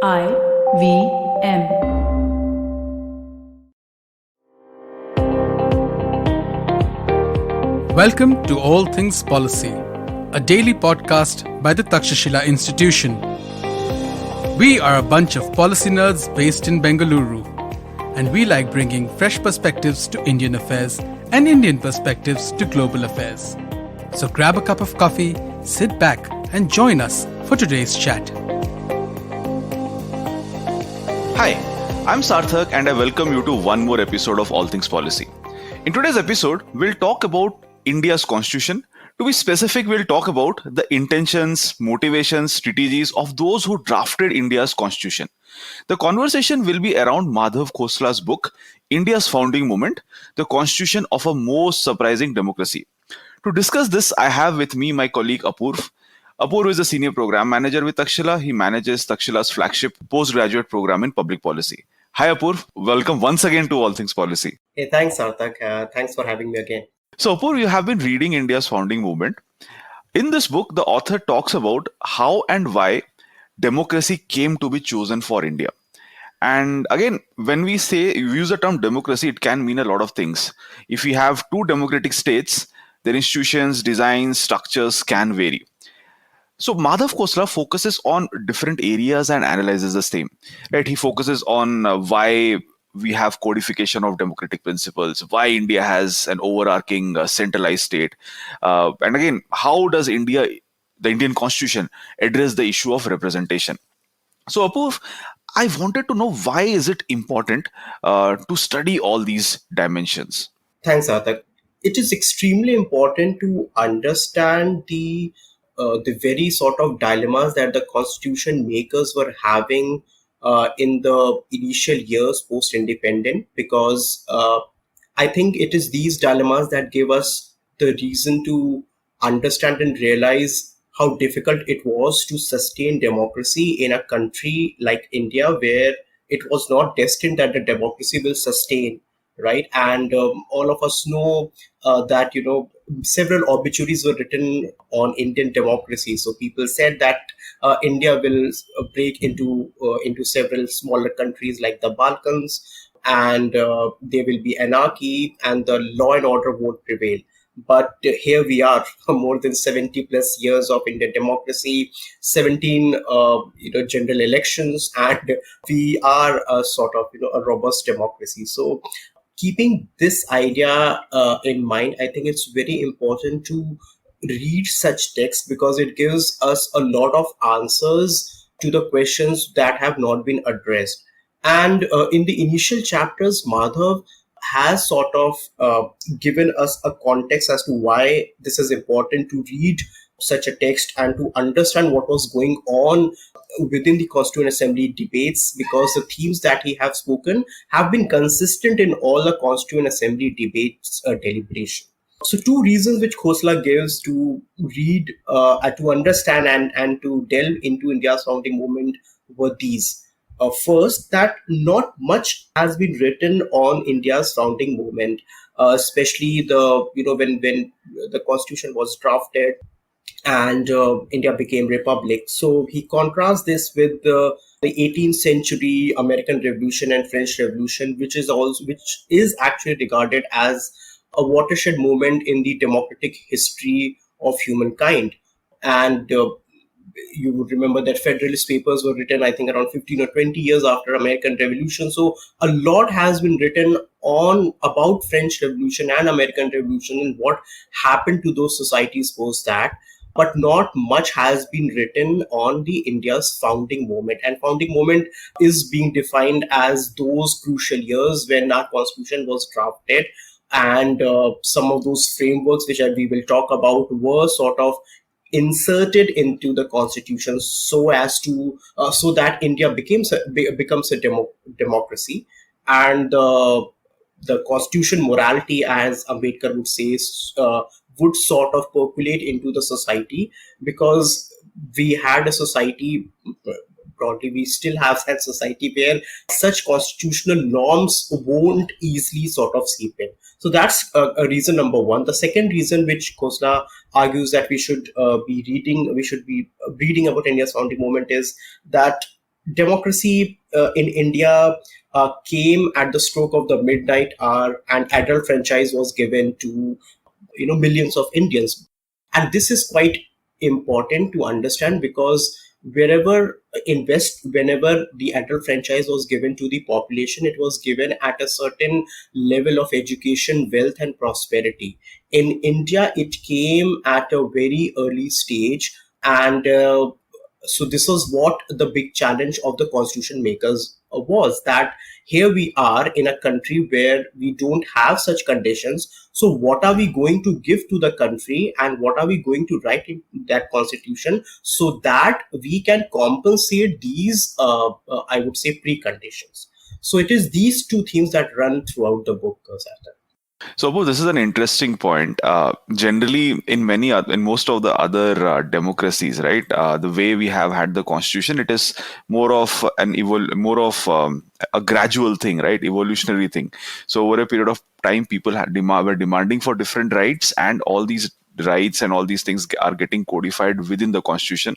IVM. Welcome to All Things Policy, a daily podcast by the Takshashila Institution. We are a bunch of policy nerds based in Bengaluru, and we like bringing fresh perspectives to Indian affairs and Indian perspectives to global affairs. So grab a cup of coffee, sit back, and join us for today's chat. Hi, I'm Sarthak and I welcome you to one more episode of All Things Policy. In today's episode, we'll talk about India's constitution. To be specific, we'll talk about the intentions, motivations, strategies of those who drafted India's constitution. The conversation will be around Madhav Khosla's book, India's Founding Movement, the Constitution of a Most Surprising Democracy. To discuss this, I have with me my colleague Apurv. Apurv is a senior program manager with Takshila. He manages Takshila's flagship postgraduate program in public policy. Hi Apurv, welcome once again to All Things Policy. Hey, thanks, Sarthak. Thanks for having me again. So Apurv, you have been reading India's founding movement. In this book, the author talks about how and why democracy came to be chosen for India. And again, when we use the term democracy, it can mean a lot of things. If we have two democratic states, their institutions, designs, structures can vary. So Madhav Khosla focuses on different areas and analyzes the same. Right? He focuses on why we have codification of democratic principles, why India has an overarching centralized state. And again, how does the Indian constitution, address the issue of representation? So Apurv, I wanted to know, why is it important to study all these dimensions? Thanks, Sarthak. It is extremely important to understand the very sort of dilemmas that the constitution makers were having in the initial years post-independent, because I think it is these dilemmas that give us the reason to understand and realize how difficult it was to sustain democracy in a country like India, where it was not destined that the democracy will sustain, right? And all of us know that, several obituaries were written on Indian democracy. So people said that India will break into several smaller countries like the Balkans, and there will be anarchy, and the law and order won't prevail. But here we are, more than 70 plus years of Indian democracy, 17 general elections, and we are a sort of a robust democracy. So keeping this idea in mind, I think it's very important to read such text, because it gives us a lot of answers to the questions that have not been addressed. And in the initial chapters, Madhav has sort of given us a context as to why this is important to read such a text and to understand what was going on within the Constituent Assembly debates, because the themes that he have spoken have been consistent in all the Constituent Assembly debates deliberation. So two reasons which Khosla gives to read, to understand and to delve into India's founding movement were these. First, that not much has been written on India's founding movement, especially when the constitution was drafted and India became republic. So he contrasts this with the 18th century American Revolution and French Revolution, which is actually regarded as a watershed moment in the democratic history of humankind. And you would remember that Federalist Papers were written, I think, around 15 or 20 years after American Revolution. So a lot has been written about French Revolution and American Revolution and what happened to those societies post that. But not much has been written on the India's founding moment. And founding moment is being defined as those crucial years when our constitution was drafted. And some of those frameworks which we will talk about were sort of inserted into the constitution so that India becomes a democracy, and the constitution morality, as Ambedkar would say, would sort of percolate into the society, because we had a society. Broadly, we still have that society where such constitutional norms won't easily sort of seep in. So that's a reason number one. The second reason which Khosla argues that we should be reading about India's founding movement is that democracy in India came at the stroke of the midnight hour, and adult franchise was given to millions of Indians. And this is quite important to understand, because whenever the adult franchise was given to the population, it was given at a certain level of education, wealth, and prosperity. In India, it came at a very early stage, and so this was what the big challenge of the constitution makers was, that here we are in a country where we don't have such conditions. So what are we going to give to the country, and what are we going to write in that constitution, so that we can compensate these I would say preconditions. So it is these two themes that run throughout the book, Sarthak. So, Abu, this is an interesting point. Generally, in most of the other democracies, right, the way we have had the constitution, it is more of a gradual thing, right, evolutionary thing. So, over a period of time, people were demanding for different rights, and all these rights and all these things are getting codified within the constitution.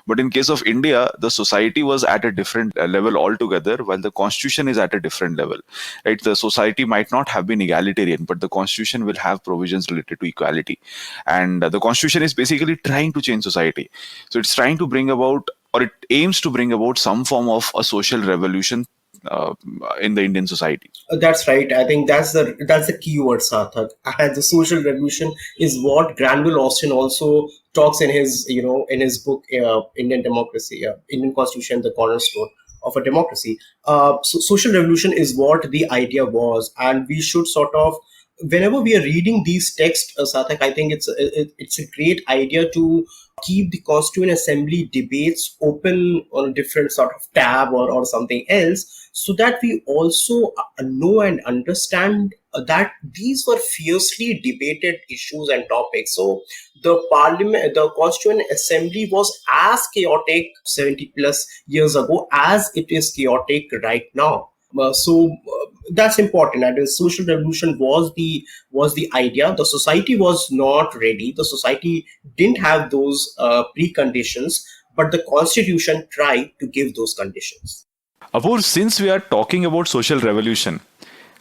But in case of India, the society was at a different level altogether, while the constitution is at a different level, right? The society might not have been egalitarian, but the constitution will have provisions related to equality. And the constitution is basically trying to change society. So it's trying to bring about, or it aims to bring about, some form of a social revolution uh, in the Indian society. That's right. I think that's the key word, Sarthak. And the social revolution is what Granville Austin also talks in his book Indian Democracy, Indian Constitution, the cornerstone of a democracy. So social revolution is what the idea was, and we should sort of, whenever we are reading these texts, Sarthak, I think it's a great idea to keep the Constituent Assembly debates open on a different sort of tab, or something else, so that we also know and understand that these were fiercely debated issues and topics. So the Constituent Assembly was as chaotic 70 plus years ago as it is chaotic right now. That's important. And the social revolution was the idea. The society was not ready. The society didn't have those preconditions, but the constitution tried to give those conditions. Apur, since we are talking about social revolution,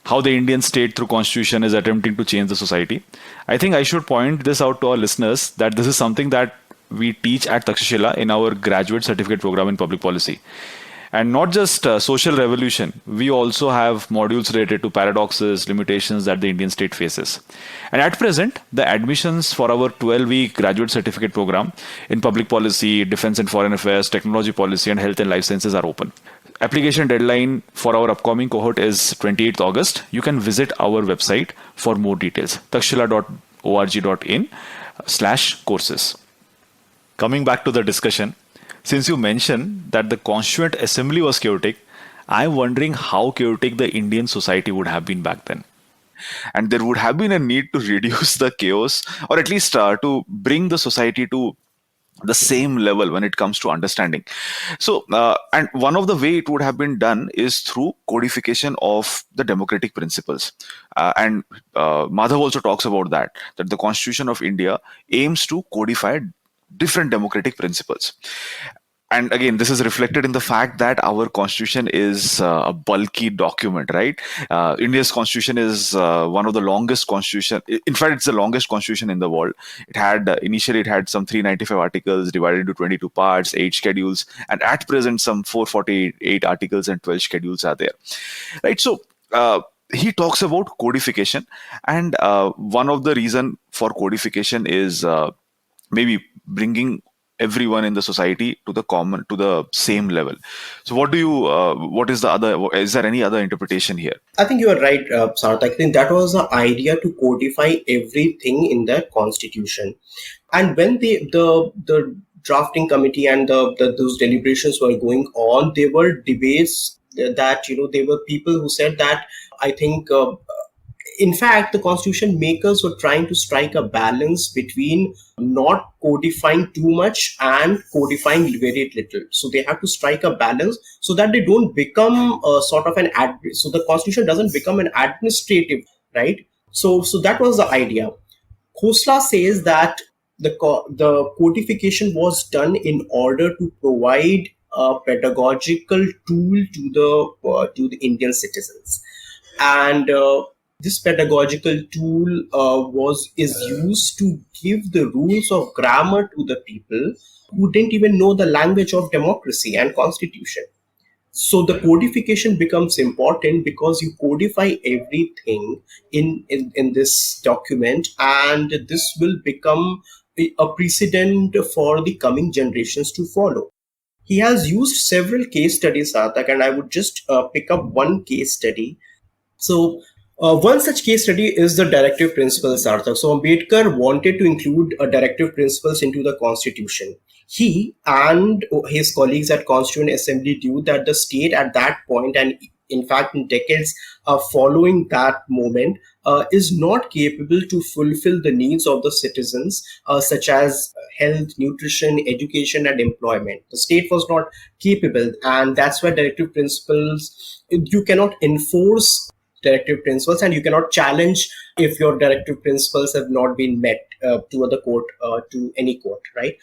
how the Indian state through constitution is attempting to change the society, I think I should point this out to our listeners that this is something that we teach at Takshashila in our graduate certificate program in public policy. And not just social revolution, we also have modules related to paradoxes, limitations that the Indian state faces. And at present, the admissions for our 12-week graduate certificate program in public policy, defense and foreign affairs, technology policy, and health and life sciences are open. Application deadline for our upcoming cohort is 28th August. You can visit our website for more details, takshila.org.in/courses. Coming back to the discussion, since you mentioned that the Constituent Assembly was chaotic, I'm wondering how chaotic the Indian society would have been back then. And there would have been a need to reduce the chaos, or at least to bring the society to the same level when it comes to understanding. So, and one of the way it would have been done is through codification of the democratic principles. And Madhav also talks about that the Constitution of India aims to codify different democratic principles. And again, this is reflected in the fact that our constitution is a bulky document, right? India's constitution is one of the longest constitution. In fact, it's the longest constitution in the world. Initially it had some 395 articles divided into 22 parts, 8 schedules, and at present some 448 articles and 12 schedules are there, right? So he talks about codification, and one of the reason for codification is maybe bringing everyone in the society to the same level. So what is the other, is there any other interpretation here? I think you are right, Sarth. I think that was the idea, to codify everything in the constitution. And when the drafting committee and those deliberations were going on, there were debates that, there were people who said that, I think, in fact, the constitution makers were trying to strike a balance between not codifying too much and codifying very little. So they have to strike a balance so that they don't become sort of so the constitution doesn't become an administrative, right? So that was the idea. Khosla says that the codification was done in order to provide a pedagogical tool to the Indian citizens. And this pedagogical tool was is used to give the rules of grammar to the people who didn't even know the language of democracy and constitution. So the codification becomes important because you codify everything in this document, and this will become a precedent for the coming generations to follow. He has used several case studies, Sarthak, and I would just pick up one case study. So, one such case study is the directive principles, Sarthak. So, Ambedkar wanted to include directive principles into the constitution. He and his colleagues at Constituent Assembly knew that the state at that point, and in fact, in decades following that moment, is not capable to fulfill the needs of the citizens, such as health, nutrition, education, and employment. The state was not capable, and that's why directive principles, you cannot enforce directive principles, and you cannot challenge if your directive principles have not been met to the court, to any court, right?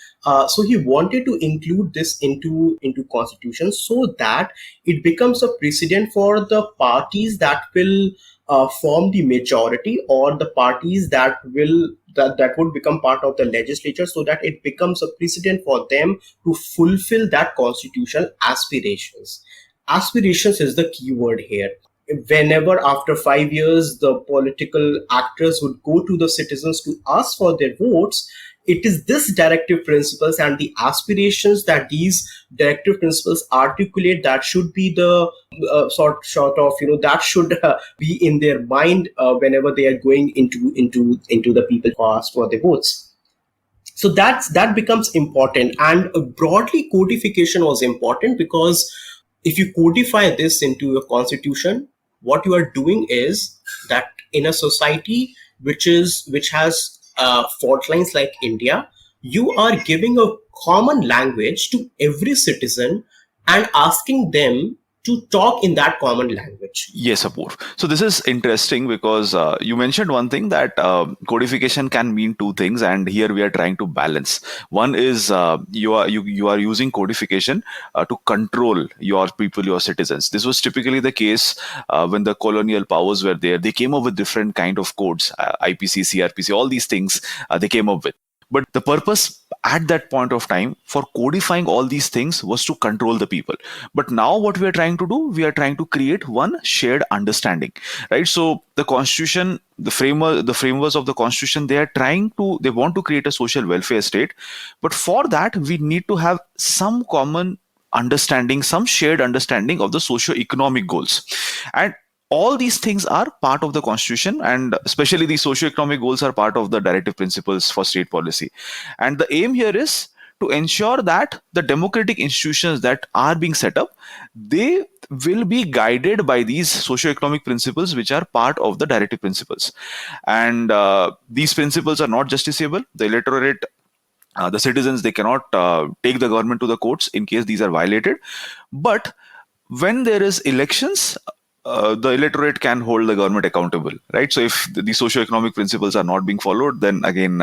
So he wanted to include this into constitution so that it becomes a precedent for the parties that will form the majority, or the parties that would become part of the legislature, so that it becomes a precedent for them to fulfill that constitutional aspirations. Aspirations is the key word here. Whenever after 5 years the political actors would go to the citizens to ask for their votes, it is this directive principles and the aspirations that these directive principles articulate that should be the sort of, that should be in their mind whenever they are going into the people who ask for their votes. So that becomes important, and broadly codification was important because if you codify this into your constitution, what you are doing is that in a society which has fault lines like India, you are giving a common language to every citizen and asking them to talk in that common language. Yes, Apoorv. So this is interesting because you mentioned one thing that codification can mean two things, and here we are trying to balance. One is you are using codification to control your people, your citizens. This was typically the case when the colonial powers were there. They came up with different kind of codes, IPC, CRPC, all these things they came up with. But the purpose at that point of time for codifying all these things was to control the people. But now what we are trying to do, we are trying to create one shared understanding, right? So the constitution, the frameworks of the constitution, they want to create a social welfare state. But for that, we need to have some common understanding, some shared understanding of the socio-economic goals. And all these things are part of the constitution, and especially the socio-economic goals are part of the directive principles for state policy. And the aim here is to ensure that the democratic institutions that are being set up, they will be guided by these socio-economic principles which are part of the directive principles. And these principles are not justiciable. The electorate, the citizens, they cannot take the government to the courts in case these are violated. But when there is elections, the electorate can hold the government accountable, right? So if the socio-economic principles are not being followed, then again,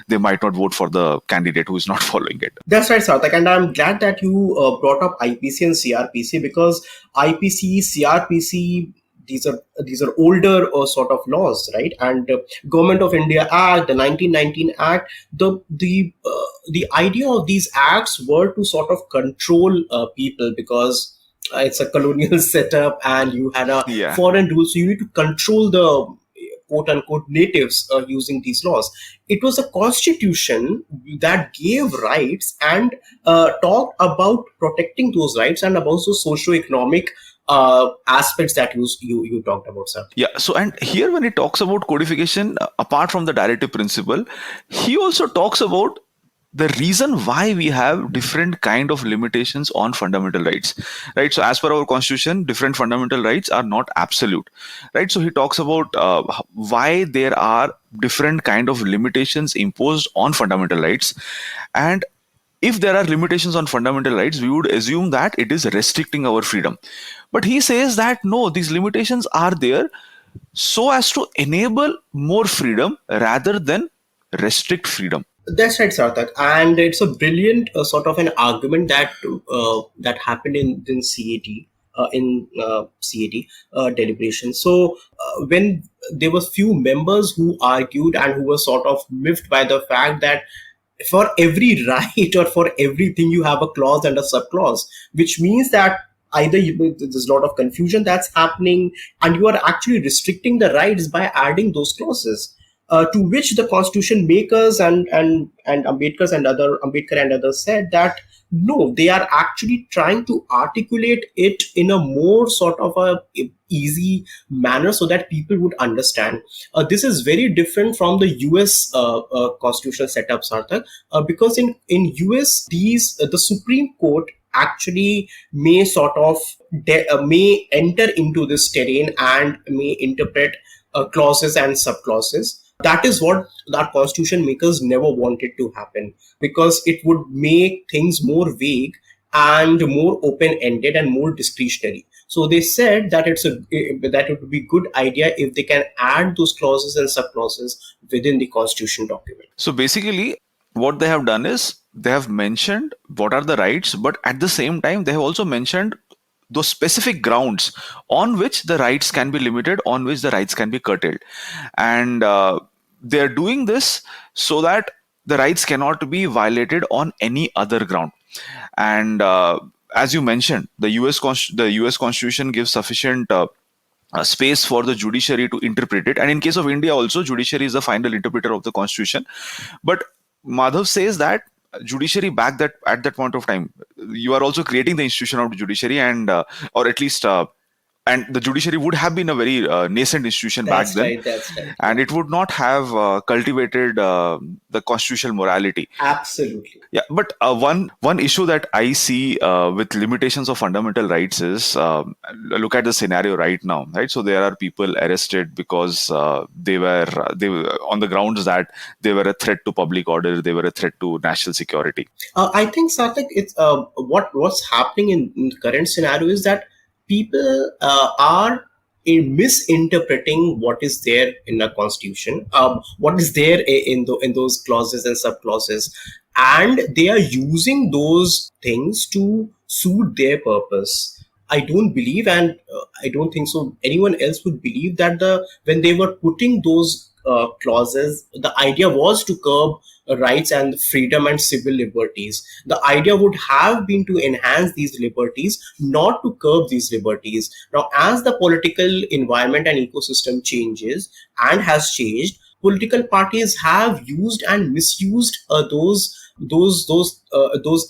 they might not vote for the candidate who is not following it. That's right, Sarthak. And I'm glad that you brought up IPC and CRPC, because IPC, CRPC, these are older sort of laws, right? And Government of India Act, the 1919 Act, the idea of these acts were to sort of control people, because it's a colonial setup and you had a foreign rule, so you need to control the quote unquote natives using these laws. It was a constitution that gave rights and talked about protecting those rights and about the socio-economic aspects that you talked about, sir. Yeah. So, and here when he talks about codification, apart from the directive principle, he also talks about the reason why we have different kind of limitations on fundamental rights, right? So as per our constitution, different fundamental rights are not absolute, right? So he talks about why there are different kind of limitations imposed on fundamental rights. And if there are limitations on fundamental rights, we would assume that it is restricting our freedom. But he says that no, these limitations are there so as to enable more freedom rather than restrict freedom. That's right, Sarthak, and it's a brilliant sort of an argument that happened in CAT deliberation. So when there were few members who argued and who were sort of miffed by the fact that for every right or for everything you have a clause and a subclause, which means that either there's a lot of confusion that's happening and you are actually restricting the rights by adding those clauses, to which the constitution makers and Ambedkar and others said that no, they are actually trying to articulate it in a more sort of a easy manner so that people would understand. This is very different from the US constitutional setup, Sarthak, because in US the Supreme Court actually may sort of may enter into this terrain and may interpret clauses and subclauses. That is what our constitution makers never wanted to happen, because it would make things more vague and more open-ended and more discretionary. So they said that that it would be good idea if they can add those clauses and subclauses within the constitution document. So basically, what they have done is they have mentioned what are the rights, but at the same time, they have also mentioned those specific grounds on which the rights can be limited, on which the rights can be curtailed. And they are doing this so that the rights cannot be violated on any other ground. And as you mentioned, the US Constitution gives sufficient space for the judiciary to interpret it, and in case of India also, judiciary is the final interpreter of the constitution. But Madhav says that judiciary back that at that point of time, you are also creating the institution of the judiciary, and or at least and the judiciary would have been a very nascent institution back That's then, right. That's right. and it would not have cultivated the constitutional morality. Absolutely. Yeah, but one issue that I see with limitations of fundamental rights is, look at the scenario right now, right? So there are people arrested because they were on the grounds that they were a threat to public order, they were a threat to national security. I think, Sarthak, it's what's happening in the current scenario is that people are misinterpreting what is there in the constitution, what is there in those clauses and subclauses, and they are using those things to suit their purpose. I don't believe, and I don't think so anyone else would believe that the when they were putting those clauses, the idea was to curb rights and freedom and civil liberties. The idea would have been to enhance these liberties, not to curb these liberties. Now, as the political environment and ecosystem changes and has changed, political parties have used and misused those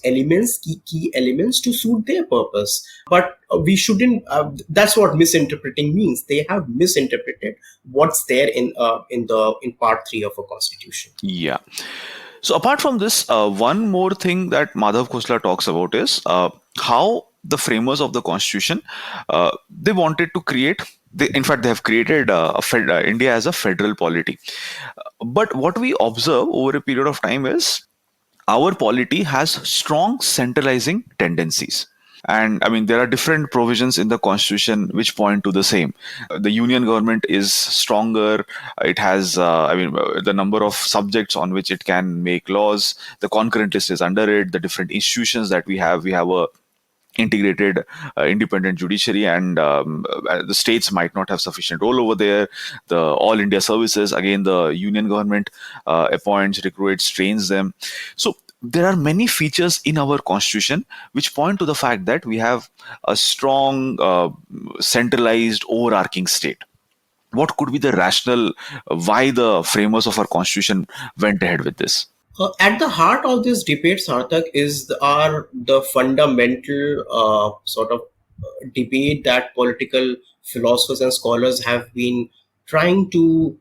elements, key elements, to suit their purpose. But we shouldn't. That's what misinterpreting means. They have misinterpreted what's there in part 3 of a constitution. Yeah. So apart from this, one more thing that Madhav Khosla talks about is how the framers of the constitution, they wanted to create. In fact, they have created India as a federal polity. But what we observe over a period of time is our polity has strong centralizing tendencies. And I mean, there are different provisions in the constitution which point to the same. The union government is stronger. It has, the number of subjects on which it can make laws. The concurrent list is under it. The different institutions that we have a integrated independent judiciary, and the states might not have sufficient role over there. The all India services, again, the union government appoints, recruits, trains them. So there are many features in our constitution which point to the fact that we have a strong centralized overarching state. What could be the rationale why the framers of our constitution went ahead with this? At the heart of this debate, Sarthak, are the fundamental sort of debate that political philosophers and scholars have been trying to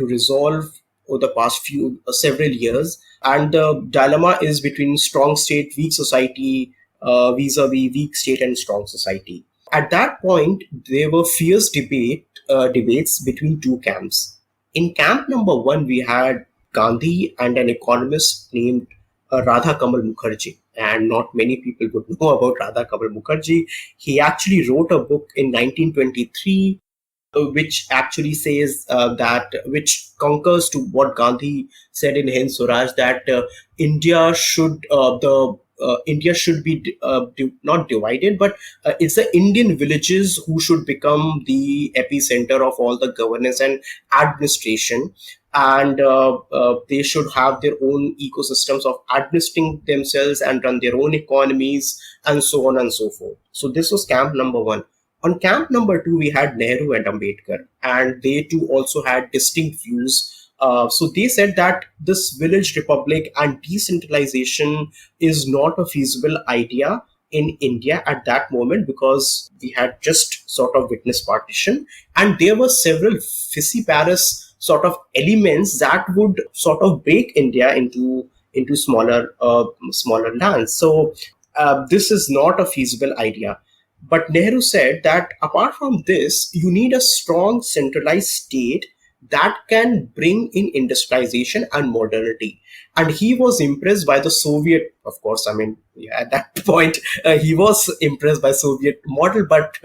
resolve over the past several years. And the dilemma is between strong state, weak society, vis-a-vis weak state and strong society. At that point, there were fierce debates between two camps. In camp number one, we had Gandhi and an economist named Radha Kamal Mukherjee. And not many people would know about Radha Kamal Mukherjee. He actually wrote a book in 1923 which actually says which concurs to what Gandhi said in Hind Swaraj, that India should India should be not divided, but it's the Indian villages who should become the epicenter of all the governance and administration, and they should have their own ecosystems of administering themselves and run their own economies, and so on and so forth. So this was camp number one. On camp number two, we had Nehru and Ambedkar, and they too also had distinct views. So they said that this village republic and decentralization is not a feasible idea in India at that moment, because we had just sort of witnessed partition, and there were several fissiparous sort of elements that would sort of break India into smaller lands. So this is not a feasible idea. But Nehru said that apart from this, you need a strong centralized state that can bring in industrialization and modernity. And he was impressed by the Soviet, of course. I mean, at that point, he was impressed by Soviet model, but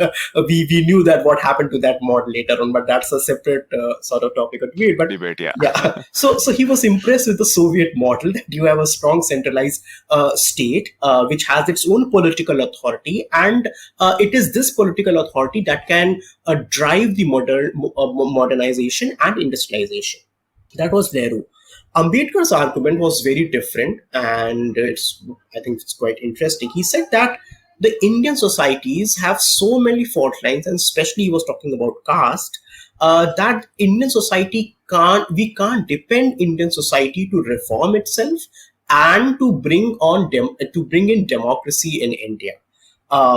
we knew that what happened to that model later on. But that's a separate sort of topic of debate. But Debate, yeah. yeah, so he was impressed with the Soviet model, that you have a strong centralized state which has its own political authority, and it is this political authority that can drive the modernization and industrialization. That was Nehru. Ambedkar's argument was very different, and I think it's quite interesting. He said that the Indian societies have so many fault lines, and especially he was talking about caste, that Indian society we can't depend Indian society to reform itself and to bring in democracy in India.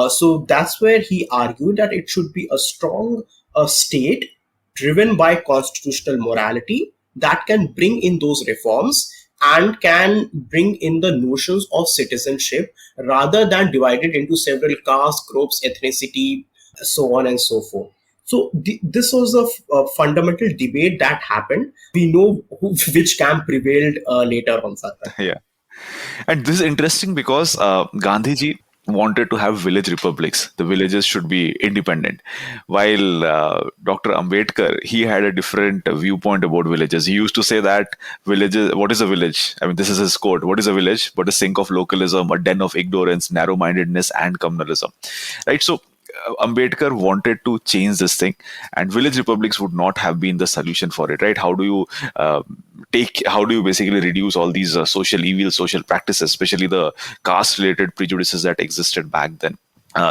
So that's where he argued that it should be a strong state driven by constitutional morality that can bring in those reforms and can bring in the notions of citizenship, rather than divided into several caste groups, ethnicity, so on and so forth. So this was a fundamental debate that happened. We know which camp prevailed later on, Sarkar. Yeah. And this is interesting because Gandhiji wanted to have village republics. The villages should be independent. While Dr. Ambedkar, he had a different viewpoint about villages. He used to say that villages, what is a village? I mean, this is his quote. What is a village? But a sink of localism, a den of ignorance, narrow-mindedness, and communalism. Right? So Ambedkar wanted to change this thing, and village republics would not have been the solution for it, right? How do you basically reduce all these social evils, social practices, especially the caste-related prejudices that existed back then?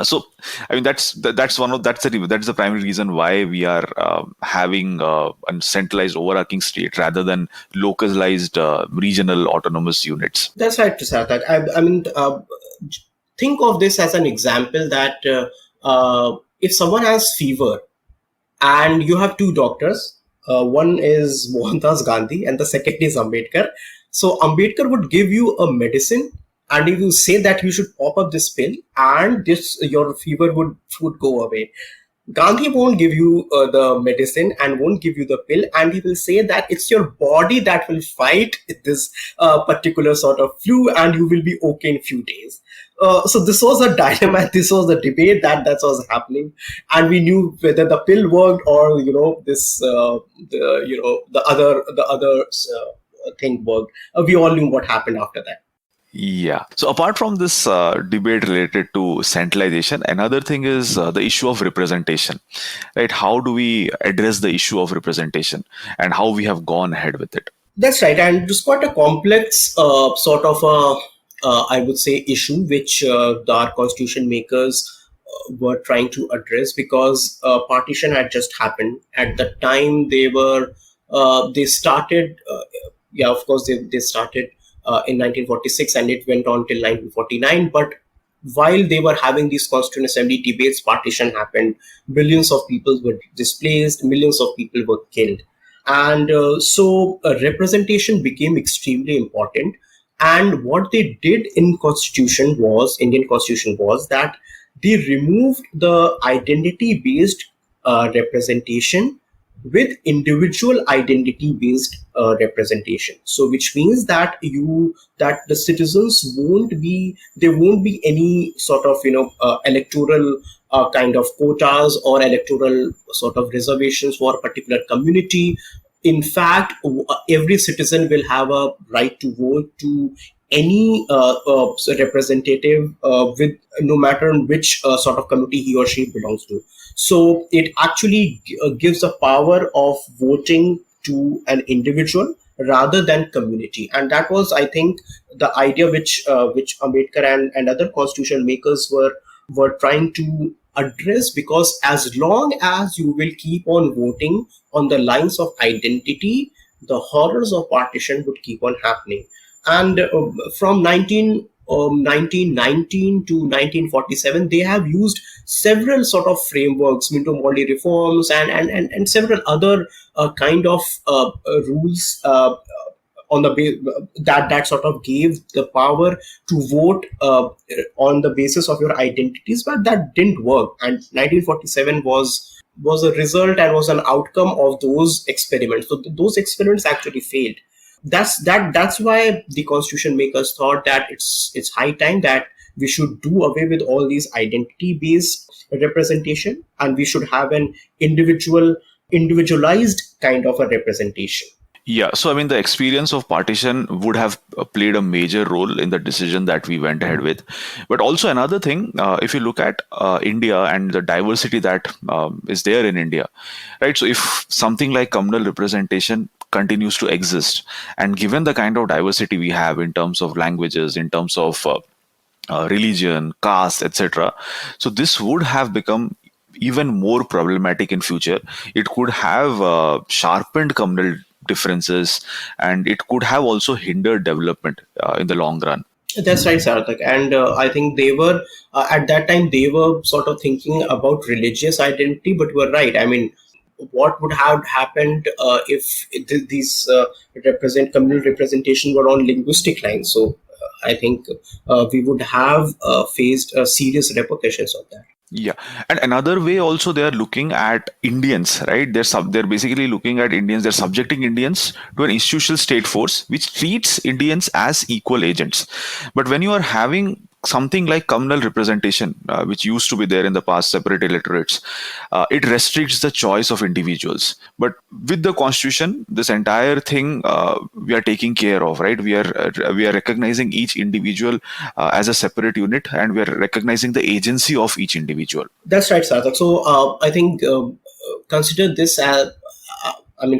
So, I mean, that's the primary reason why we are having a centralized, overarching state rather than localized regional autonomous units. That's right, Prasad. I mean, think of this as an example that if someone has fever and you have two doctors, one is Mohandas Gandhi and the second is Ambedkar. So Ambedkar would give you a medicine, and he will say that you should pop up this pill and your fever would go away. Gandhi won't give you the medicine and won't give you the pill, and he will say that it's your body that will fight this particular sort of flu, and you will be okay in a few days. So this was a dilemma. This was a debate that was happening, and we knew whether the pill worked or the other thing worked. We all knew what happened after that. Yeah. So apart from this debate related to centralization, another thing is the issue of representation, right? How do we address the issue of representation and how we have gone ahead with it? That's right. And it was quite a complex sort of I would say, issue which our constitution makers were trying to address, because partition had just happened. At the time they started, of course, they started in 1946 and it went on till 1949. But while they were having these Constituent Assembly debates, partition happened. Millions of people were displaced, millions of people were killed. And so representation became extremely important. And what they did in Indian Constitution was that they removed the identity-based representation with individual identity-based representation. So, which means that the citizens won't be any sort of electoral kind of quotas or electoral sort of reservations for a particular community. In fact, every citizen will have a right to vote to any representative with no matter which sort of community he or she belongs to. So it actually gives the power of voting to an individual rather than community, and that was, I think, the idea which Ambedkar and other constitutional makers were trying to address, because as long as you will keep on voting on the lines of identity, the horrors of partition would keep on happening. And from 1919 to 1947, they have used several sort of frameworks, Minto-Morley reforms, and several other kind of rules on the that sort of gave the power to vote on the basis of your identities, but that didn't work. And 1947 was a result and was an outcome of those experiments. So those experiments actually failed. That's why the constitution makers thought that it's high time that we should do away with all these identity based representation, and we should have an individualized kind of a representation. Yeah, so I mean, the experience of partition would have played a major role in the decision that we went ahead with. But also another thing, if you look at India and the diversity that is there in India, right? So if something like communal representation continues to exist, and given the kind of diversity we have in terms of languages, in terms of religion, caste, etc., so this would have become even more problematic in future. It could have sharpened communal differences, and it could have also hindered development in the long run. That's right, Sarthak. And I think they were, at that time, they were sort of thinking about religious identity, but you are right. I mean, what would have happened if these communal representation were on linguistic lines? So I think we would have faced serious repercussions of that. Yeah, and another way also they are looking at Indians, right? They're basically looking at Indians. They're subjecting Indians to an institutional state force which treats Indians as equal agents. But when you are having something like communal representation, which used to be there in the past, separate electorates, it restricts the choice of individuals. But with the constitution, this entire thing we are taking care of, right? We are recognizing each individual as a separate unit, and we are recognizing the agency of each individual. That's right, Sarthak. So I think consider this as,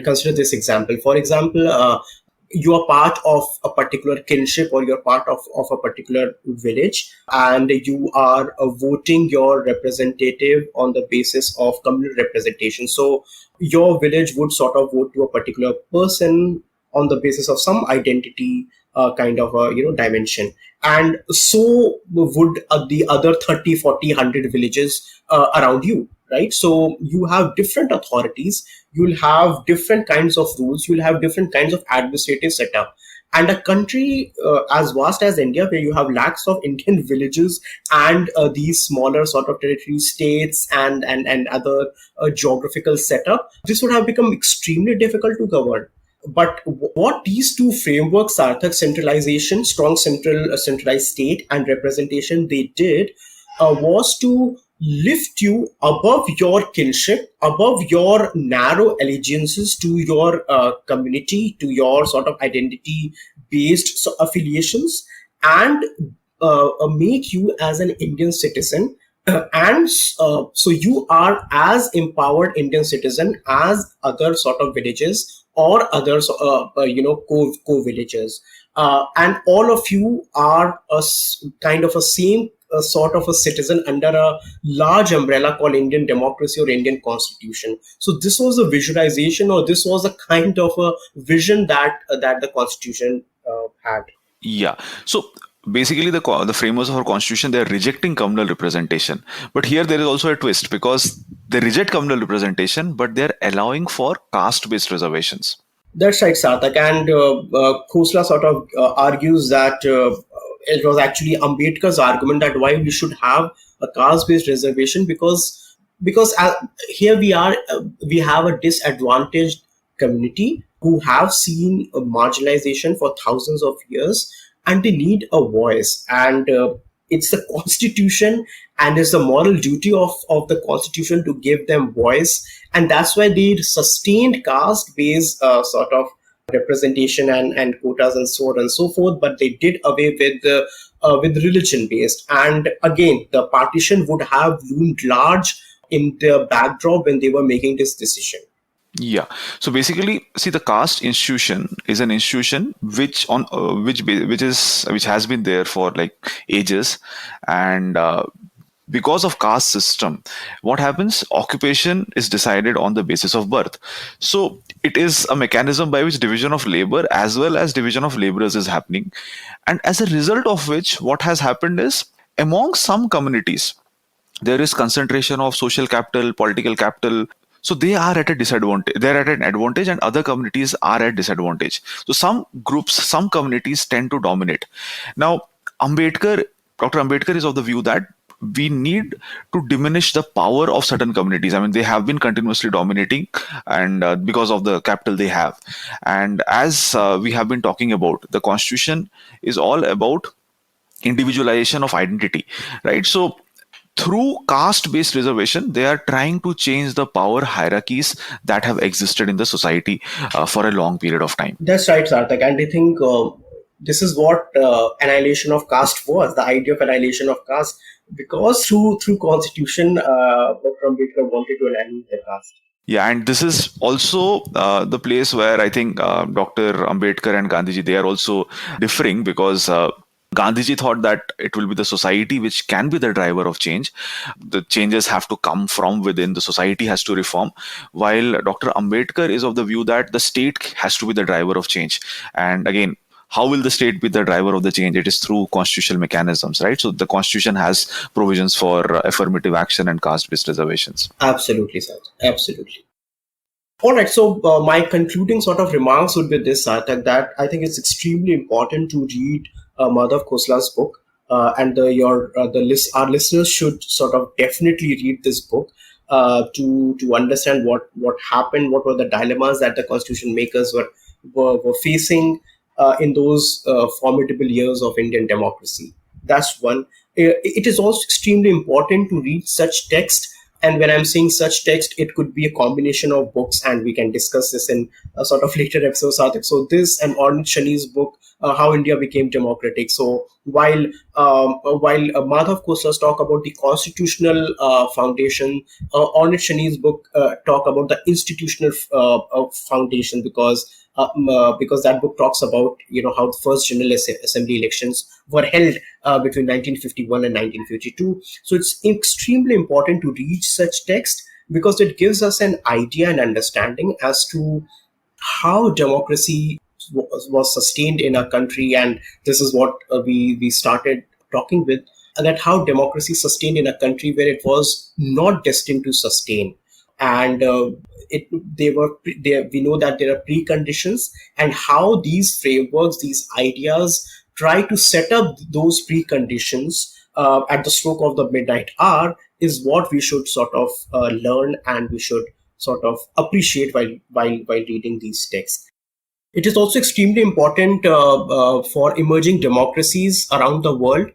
consider this example. For example, you are part of a particular kinship, or you're part of a particular village, and you are voting your representative on the basis of communal representation. So your village would sort of vote to a particular person on the basis of some identity kind of a dimension, and so would the other 30, 40, 100 villages around you, right? So you have different authorities, you'll have different kinds of rules, you'll have different kinds of administrative setup. And a country as vast as India, where you have lakhs of Indian villages and these smaller sort of territory states and other geographical setup, this would have become extremely difficult to govern. But what these two frameworks, Sarthak, centralization, strong centralized state, and representation, they did was to lift you above your kinship, above your narrow allegiances to your community, to your sort of identity based affiliations, and make you as an Indian citizen. And so you are as empowered Indian citizen as other sort of villages or other co-villagers, and all of you are kind of a same sort of a citizen under a large umbrella called Indian democracy or Indian constitution. So this was a visualization, or this was a kind of a vision that the constitution had. Yeah. So basically, the framers of our constitution, they are rejecting communal representation. But here there is also a twist, because they reject communal representation, but they are allowing for caste-based reservations. That's right, Sarthak. And Khosla sort of argues that it was actually Ambedkar's argument that why we should have a caste-based reservation, because here we have a disadvantaged community who have seen marginalization for thousands of years, and they need a voice. And It's the constitution, and it's the moral duty of the constitution to give them voice. And that's why they sustained caste-based sort of representation and quotas and so on and so forth, but they did away with religion-based. And again, the partition would have loomed large in the backdrop when they were making this decision. Yeah. So basically, see, the caste institution is an institution which has been there for like ages, and because of caste system, what happens? Occupation is decided on the basis of birth. So it is a mechanism by which division of labor as well as division of laborers is happening, and as a result of which, what has happened is among some communities there is concentration of social capital, political capital. So they are at a disadvantage. They're at an advantage, and other communities are at disadvantage. So some groups, some communities tend to dominate. Now, Dr. Ambedkar is of the view that we need to diminish the power of certain communities. I mean, they have been continuously dominating, and because of the capital they have. And as we have been talking about, the constitution is all about individualization of identity, right? So through caste-based reservation, they are trying to change the power hierarchies that have existed in the society for a long period of time. That's right, Sarthak. And I think this is what annihilation of caste was, the idea of annihilation of caste, because through constitution, Dr. Ambedkar wanted to annihilate the caste. Yeah, and this is also the place where I think Dr. Ambedkar and Gandhiji, they are also differing, because Gandhiji thought that it will be the society which can be the driver of change. The changes have to come from within. The society has to reform. While Dr. Ambedkar is of the view that the state has to be the driver of change. And again, how will the state be the driver of the change? It is through constitutional mechanisms, right? So the constitution has provisions for affirmative action and caste-based reservations. Absolutely, sir. Absolutely. All right. So my concluding sort of remarks would be this, Sarthak, that I think it's extremely important to read Madhav Khosla's book, and our listeners should sort of definitely read this book to understand what happened, what were the dilemmas that the constitution makers were facing in those formidable years of Indian democracy. That's one. It is also extremely important to read such text. And when I'm saying such text, it could be a combination of books, and we can discuss this in a sort of later episode, Sarthak. So this and Ornit Shani's book, How India Became Democratic. So while Madhav Khosla's talk about the constitutional foundation, Ornit Shani's book talk about the institutional foundation, because that book talks about how the first General Assembly elections were held between 1951 and 1952. So it's extremely important to read such text, because it gives us an idea and understanding as to how democracy was sustained in our country. And this is what we started talking with, that how democracy sustained in a country where it was not destined to sustain. And we know that there are preconditions, and how these frameworks, these ideas try to set up those preconditions at the stroke of the midnight hour is what we should sort of learn, and we should sort of appreciate while reading these texts. It is also extremely important for emerging democracies around the world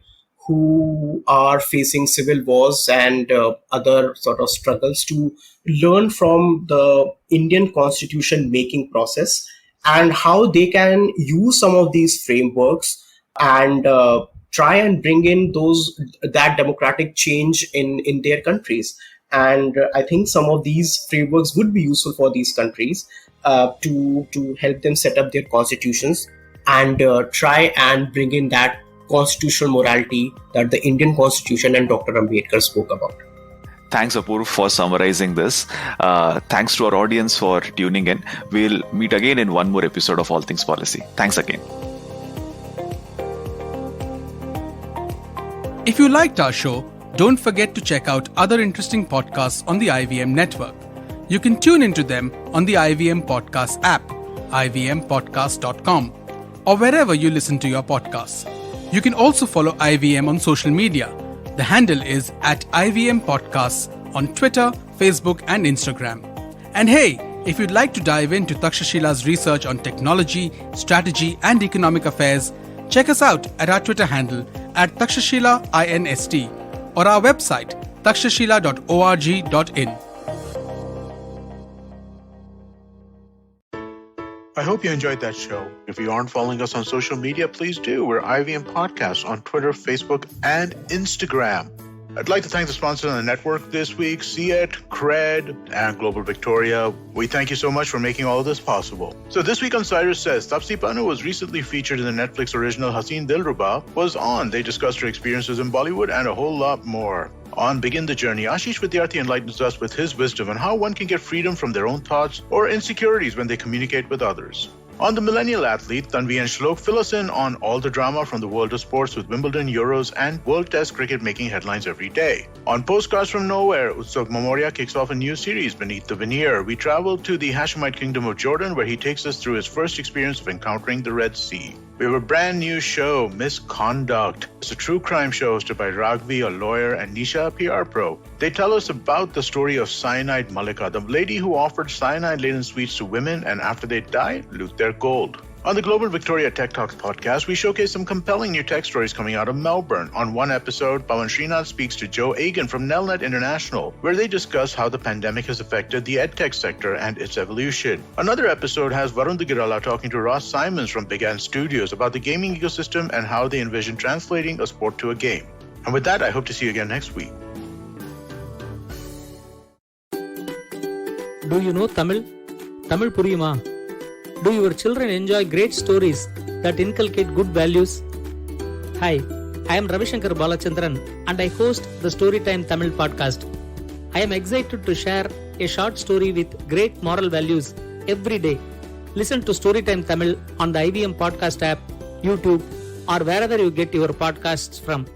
who are facing civil wars and other sort of struggles to learn from the Indian constitution making process, and how they can use some of these frameworks and try and bring in that democratic change in their countries. And I think some of these frameworks would be useful for these countries to help them set up their constitutions and try and bring in that constitutional morality that the Indian Constitution and Dr. Ambedkar spoke about. Thanks, Apurv, for summarizing this. Thanks to our audience for tuning in. We'll meet again in one more episode of All Things Policy. Thanks again. If you liked our show, don't forget to check out other interesting podcasts on the IVM network. You can tune into them on the IVM Podcast app, ivmpodcast.com, or wherever you listen to your podcasts. You can also follow IVM on social media. The handle is @IVM Podcasts on Twitter, Facebook, and Instagram. And hey, if you'd like to dive into Takshashila's research on technology, strategy, and economic affairs, check us out at our Twitter handle, at Takshashila INST or our website takshashila.org.in. I hope you enjoyed that show. If you aren't following us on social media, please do. We're IVM Podcasts on Twitter, Facebook, and Instagram. I'd like to thank the sponsors on the network this week, CET, Cred, and Global Victoria. We thank you so much for making all of this possible. So this week on Cyrus Says, Tapsi Pannu was recently featured in the Netflix original Haseen Dilruba was on. They discussed her experiences in Bollywood and a whole lot more. On Begin the Journey, Ashish Vidyarthi enlightens us with his wisdom on how one can get freedom from their own thoughts or insecurities when they communicate with others. On The Millennial Athlete, Tanvi and Shlok fill us in on all the drama from the world of sports with Wimbledon, Euros, and World Test cricket making headlines every day. On Postcards from Nowhere, Utsav Mamoria kicks off a new series, Beneath the Veneer. We travel to the Hashemite Kingdom of Jordan, where he takes us through his first experience of encountering the Red Sea. We have a brand new show, Misconduct. It's a true crime show hosted by Ragvi, a lawyer, and Nisha, a PR pro. They tell us about the story of Cyanide Malika, the lady who offered cyanide-laden sweets to women and after they died, loot their gold. On the Global Victoria Tech Talks podcast, we showcase some compelling new tech stories coming out of Melbourne. On one episode, Pawan Srinath speaks to Joe Agan from Nelnet International, where they discuss how the pandemic has affected the edtech sector and its evolution. Another episode has Varun Digirala talking to Ross Simons from Big Ant Studios about the gaming ecosystem and how they envision translating a sport to a game. And with that, I hope to see you again next week. Do you know Tamil? Tamil Puriyuma? Do your children enjoy great stories that inculcate good values? Hi, I am Ravishankar Balachandran and I host the Storytime Tamil podcast. I am excited to share a short story with great moral values every day. Listen to Storytime Tamil on the IBM podcast app, YouTube, or wherever you get your podcasts from.